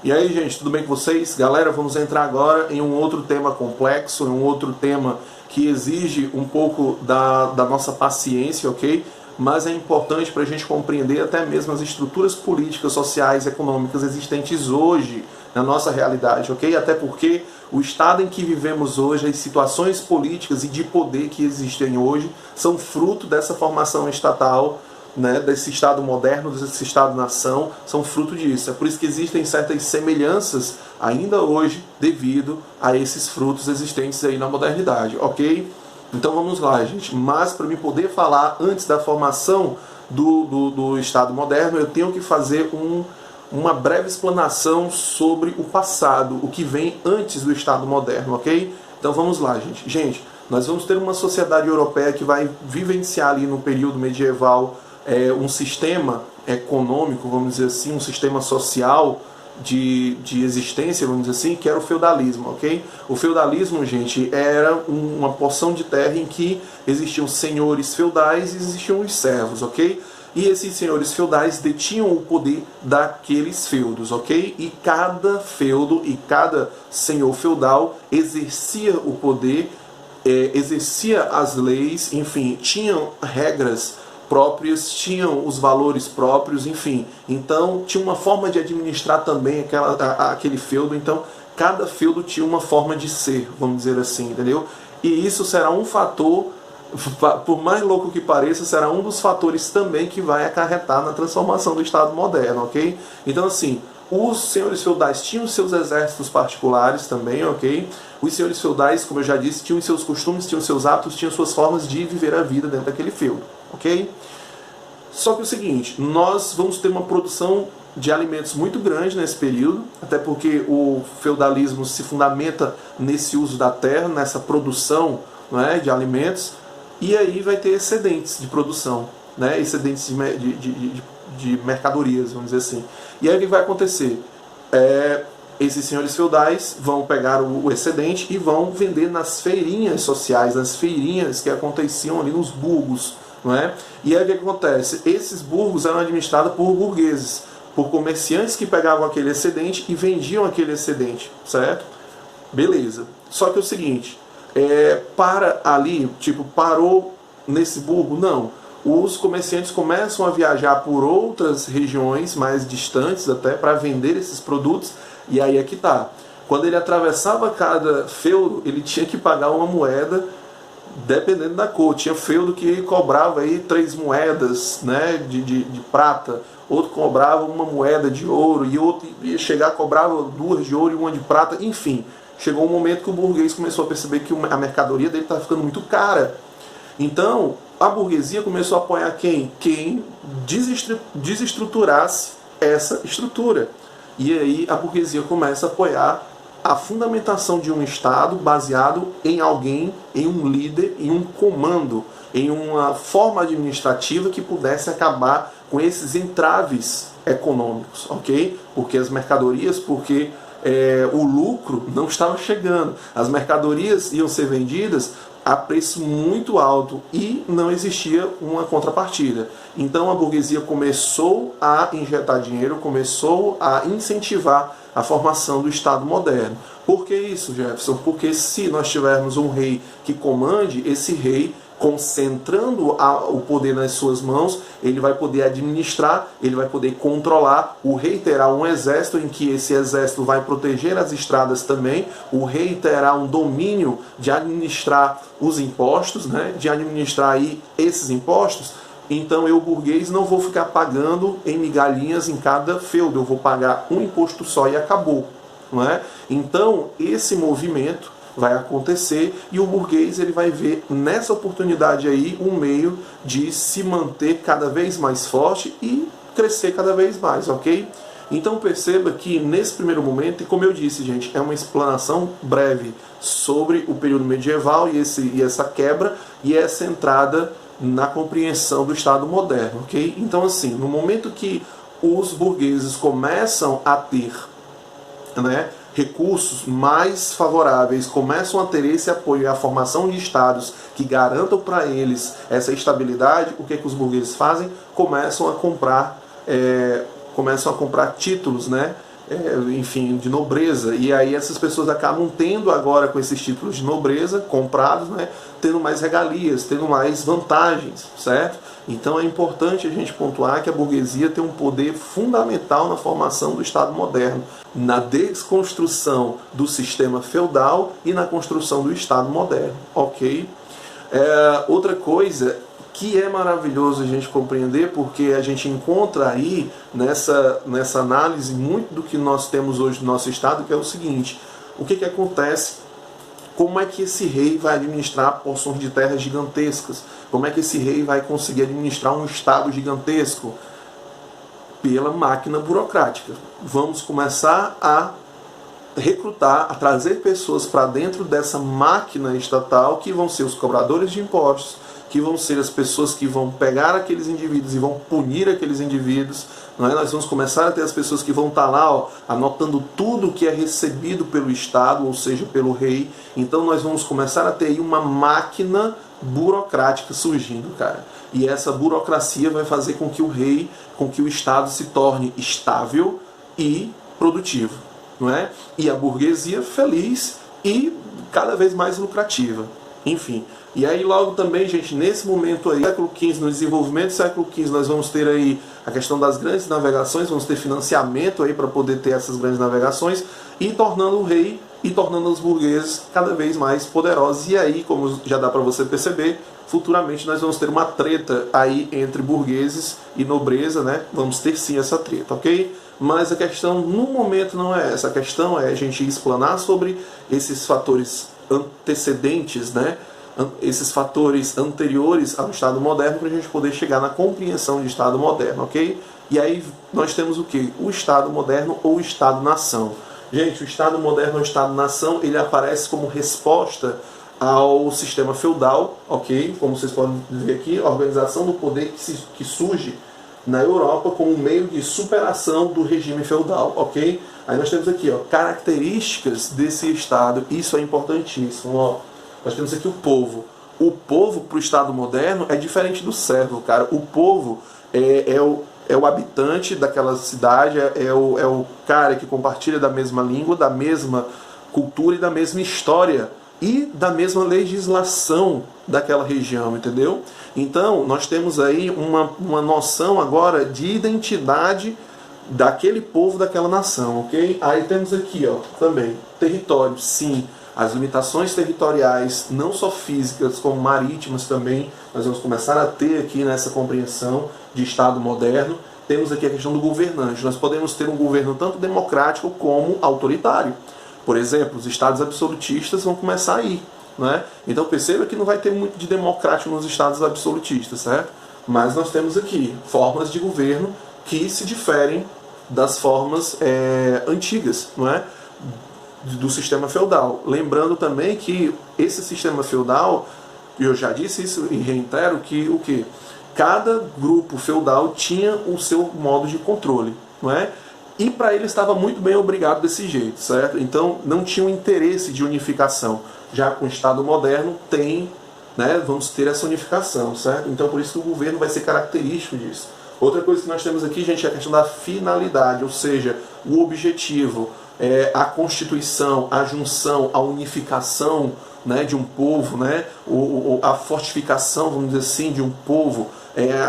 E aí, gente, tudo bem com vocês? Galera, vamos entrar agora em um outro tema complexo, em um outro tema que exige um pouco da nossa paciência, ok? Mas é importante para a gente compreender até mesmo as estruturas políticas, sociais, econômicas existentes hoje na nossa realidade, ok? Até porque o estado em que vivemos hoje, as situações políticas e de poder que existem hoje, são fruto dessa formação estatal, né, desse Estado moderno, desse Estado-nação, são fruto disso. É por isso que existem certas semelhanças ainda hoje devido a esses frutos existentes aí na modernidade, ok? Então vamos lá, gente. Mas para mim poder falar antes da formação do Estado moderno, eu tenho que fazer uma breve explanação sobre o passado, o que vem antes do Estado moderno, ok? Então vamos lá, gente. Gente, nós vamos ter uma sociedade europeia que vai vivenciar ali no período medieval um sistema econômico, vamos dizer assim, um sistema social de existência, vamos dizer assim, que era o feudalismo, ok? O feudalismo, gente, era uma porção de terra em que existiam senhores feudais e existiam os servos, ok? E esses senhores feudais detinham o poder daqueles feudos, ok? E cada feudo e cada senhor feudal exercia o poder, exercia as leis, enfim, tinham regras próprias, tinham os valores próprios, enfim. Então, tinha uma forma de administrar também aquele feudo. Então, cada feudo tinha uma forma de ser, vamos dizer assim, entendeu? E isso será um fator, por mais louco que pareça, será um dos fatores também que vai acarretar na transformação do Estado moderno, ok? Então, assim, os senhores feudais tinham seus exércitos particulares também, ok? Os senhores feudais, como eu já disse, tinham seus costumes, tinham seus hábitos, tinham suas formas de viver a vida dentro daquele feudo, ok? Só que é o seguinte, nós vamos ter uma produção de alimentos muito grande nesse período, até porque o feudalismo se fundamenta nesse uso da terra, nessa produção, não é, de alimentos, e aí vai ter excedentes de produção, né, excedentes de mercadorias, vamos dizer assim. E aí o que vai acontecer? Esses senhores feudais vão pegar o excedente e vão vender nas feirinhas sociais, nas feirinhas que aconteciam ali nos burgos, não é? E aí o que acontece? Esses burgos eram administrados por burgueses, por comerciantes que pegavam aquele excedente e vendiam aquele excedente, certo? Beleza. Só que é o seguinte, para ali, tipo, parou nesse burgo? Não. Os comerciantes começam a viajar por outras regiões mais distantes até para vender esses produtos, e aí é que tá. Quando ele atravessava cada feudo, ele tinha que pagar uma moeda dependendo da cor. Tinha feudo que cobrava aí 3 moedas, né, de prata, outro cobrava uma moeda de ouro, e outro ia chegar cobrava 2 de ouro e uma de prata, enfim. Chegou um momento que o burguês começou a perceber que a mercadoria dele estava ficando muito cara. Então, a burguesia começou a apoiar quem? Quem desestruturasse essa estrutura. E aí a burguesia começa a apoiar a fundamentação de um Estado baseado em alguém, em um líder, em um comando, em uma forma administrativa que pudesse acabar com esses entraves econômicos, ok? Porque as mercadorias, o lucro não estava chegando. As mercadorias iam ser vendidas a preço muito alto e não existia uma contrapartida. Então a burguesia começou a injetar dinheiro, começou a incentivar a formação do Estado moderno. Por que isso, Jefferson? Porque se nós tivermos um rei que comande, esse rei, concentrando o poder nas suas mãos, ele vai poder administrar, ele vai poder controlar. O rei terá um exército em que esse exército vai proteger as estradas também. O rei terá um domínio de administrar os impostos, né? De administrar aí esses impostos. Então eu, burguês, não vou ficar pagando em migalhinhas em cada feudo, eu vou pagar um imposto só e acabou, não é? Então esse movimento vai acontecer e o burguês ele vai ver nessa oportunidade aí um meio de se manter cada vez mais forte e crescer cada vez mais, ok? Então perceba que nesse primeiro momento, e como eu disse, gente, é uma explanação breve sobre o período medieval e essa quebra e essa entrada na compreensão do Estado moderno, ok? Então, assim, no momento que os burgueses começam a ter, né, recursos mais favoráveis, começam a ter esse apoio à formação de estados que garantam para eles essa estabilidade, o que os burgueses fazem? Começam a comprar títulos, né, enfim, de nobreza, e aí essas pessoas acabam tendo agora, com esses títulos de nobreza comprados, né, tendo mais regalias, tendo mais vantagens, certo? Então é importante a gente pontuar que a burguesia tem um poder fundamental na formação do Estado moderno, na desconstrução do sistema feudal e na construção do Estado moderno, ok? Outra coisa que é maravilhoso a gente compreender, porque a gente encontra aí nessa análise muito do que nós temos hoje no nosso Estado, que é o seguinte: o que acontece? Como é que esse rei vai administrar porções de terras gigantescas? Como é que esse rei vai conseguir administrar um Estado gigantesco? Pela máquina burocrática. Vamos começar a recrutar, a trazer pessoas para dentro dessa máquina estatal, que vão ser os cobradores de impostos, que vão ser as pessoas que vão pegar aqueles indivíduos e vão punir aqueles indivíduos. Não é? Nós vamos começar a ter as pessoas que vão estar lá, anotando tudo que é recebido pelo Estado, ou seja, pelo rei. Então nós vamos começar a ter aí uma máquina burocrática surgindo, cara. E essa burocracia vai fazer com que o rei, com que o Estado se torne estável e produtivo, não é? E a burguesia feliz e cada vez mais lucrativa. Enfim. E aí logo também, gente, nesse momento aí, século XV, no desenvolvimento do século XV, nós vamos ter aí a questão das grandes navegações, vamos ter financiamento aí para poder ter essas grandes navegações, e tornando o rei e tornando os burgueses cada vez mais poderosos. E aí, como já dá para você perceber, futuramente nós vamos ter uma treta aí entre burgueses e nobreza, né? Vamos ter sim essa treta, ok? Mas a questão no momento não é essa. A questão é a gente explanar sobre esses fatores antecedentes, né? Esses fatores anteriores ao Estado moderno, para a gente poder chegar na compreensão de Estado moderno, ok? E aí nós temos o que? O Estado moderno ou o Estado-nação. Gente, o Estado moderno ou o Estado-nação, ele aparece como resposta ao sistema feudal, ok? Como vocês podem ver aqui, a organização do poder que surge na Europa como um meio de superação do regime feudal, ok? Aí nós temos aqui, ó, características desse Estado, isso é importantíssimo, ó. Nós temos aqui o povo. O povo para o Estado moderno é diferente do servo, cara. O povo é o habitante daquela cidade, é o cara que compartilha da mesma língua, da mesma cultura e da mesma história e da mesma legislação daquela região, entendeu? Então, nós temos aí uma noção agora de identidade daquele povo, daquela nação, ok? Aí temos aqui, ó, também, território, sim. As limitações territoriais, não só físicas, como marítimas também, nós vamos começar a ter aqui nessa compreensão de Estado moderno. Temos aqui a questão do governante. Nós podemos ter um governo tanto democrático como autoritário. Por exemplo, os Estados absolutistas vão começar aí, né? Então perceba que não vai ter muito de democrático nos Estados absolutistas, certo? Mas nós temos aqui formas de governo que se diferem das formas antigas, não é? Do sistema feudal. Lembrando também que esse sistema feudal, eu já disse isso e reitero, que o que? Cada grupo feudal tinha o seu modo de controle, não é? E para ele estava muito bem obrigado desse jeito, certo? Então não tinha um interesse de unificação. Já com o Estado moderno tem, né, vamos ter essa unificação, certo? Então por isso que o governo vai ser característico disso. Outra coisa que nós temos aqui, gente, é a questão da finalidade, ou seja, o objetivo, a constituição, a junção, a unificação, né, de um povo, né, a fortificação, vamos dizer assim, de um povo,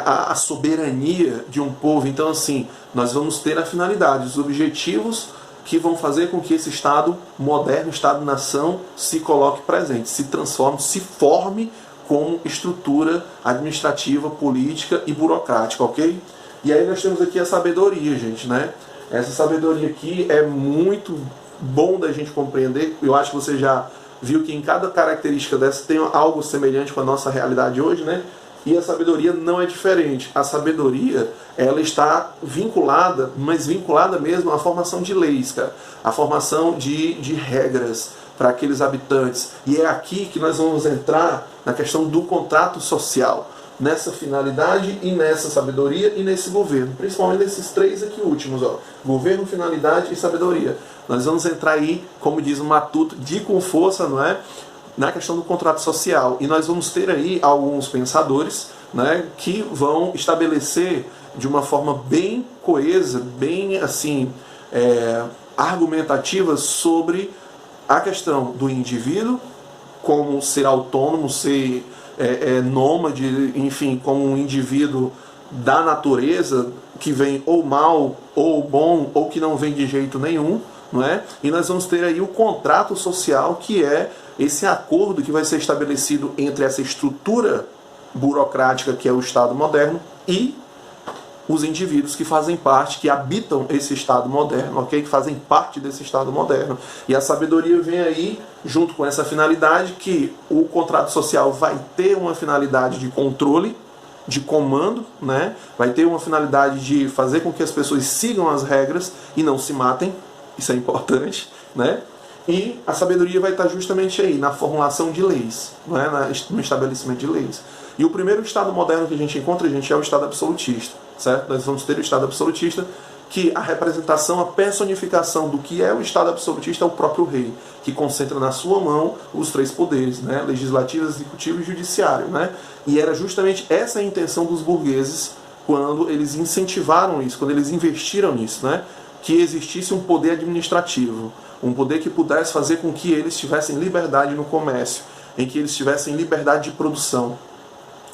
a soberania de um povo. Então, assim, nós vamos ter a finalidade, os objetivos que vão fazer com que esse Estado moderno, Estado-nação, se coloque presente, se transforme, se forme como estrutura administrativa, política e burocrática, ok? E aí nós temos aqui a sabedoria, gente, né? Essa sabedoria aqui é muito bom da gente compreender. Eu acho que você já viu que em cada característica dessa tem algo semelhante com a nossa realidade hoje, né? E a sabedoria não é diferente. A sabedoria, ela está vinculada, mas vinculada mesmo à formação de leis, cara. A formação de regras para aqueles habitantes. E é aqui que nós vamos entrar na questão do contrato social. Nessa finalidade e nessa sabedoria e nesse governo. Principalmente nesses três aqui últimos, ó. Governo, finalidade e sabedoria. Nós vamos entrar aí, como diz o Matuto, de com força, não é? Na questão do contrato social. E nós vamos ter aí alguns pensadores, né, que vão estabelecer de uma forma bem coesa, bem assim, argumentativas sobre a questão do indivíduo como ser autônomo, ser nômade, enfim, como um indivíduo da natureza que vem ou mal ou bom ou que não vem de jeito nenhum, não é? E nós vamos ter aí o contrato social, que é esse acordo que vai ser estabelecido entre essa estrutura burocrática que é o Estado moderno e os indivíduos que fazem parte, que habitam esse Estado moderno, ok? Que fazem parte desse Estado moderno. E a sabedoria vem aí junto com essa finalidade, que o contrato social vai ter uma finalidade de controle, de comando, né? Vai ter uma finalidade de fazer com que as pessoas sigam as regras e não se matem, isso é importante, né? E a sabedoria vai estar justamente aí, na formulação de leis, não é? No estabelecimento de leis. E o primeiro Estado moderno que a gente encontra, é o Estado absolutista, certo? Nós vamos ter o Estado absolutista, que a representação, a personificação do que é o Estado absolutista é o próprio rei, que concentra na sua mão os três poderes, né? Legislativo, executivo e judiciário, né? E era justamente essa a intenção dos burgueses quando eles incentivaram isso, quando eles investiram nisso, né? Que existisse um poder administrativo, um poder que pudesse fazer com que eles tivessem liberdade no comércio, em que eles tivessem liberdade de produção,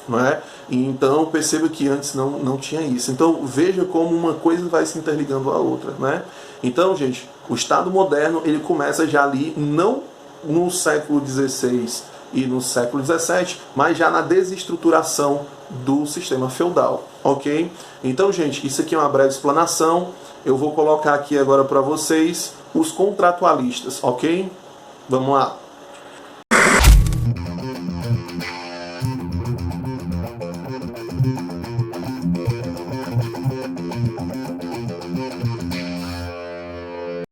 não é? E então perceba que antes não tinha isso. Então veja como uma coisa vai se interligando à outra, né? Então, gente, o Estado moderno ele começa já ali, não no século XVI e no século XVII, mas já na desestruturação do sistema feudal, ok? Então, gente, isso aqui é uma breve explanação. Eu vou colocar aqui agora para vocês os contratualistas, ok? Vamos lá.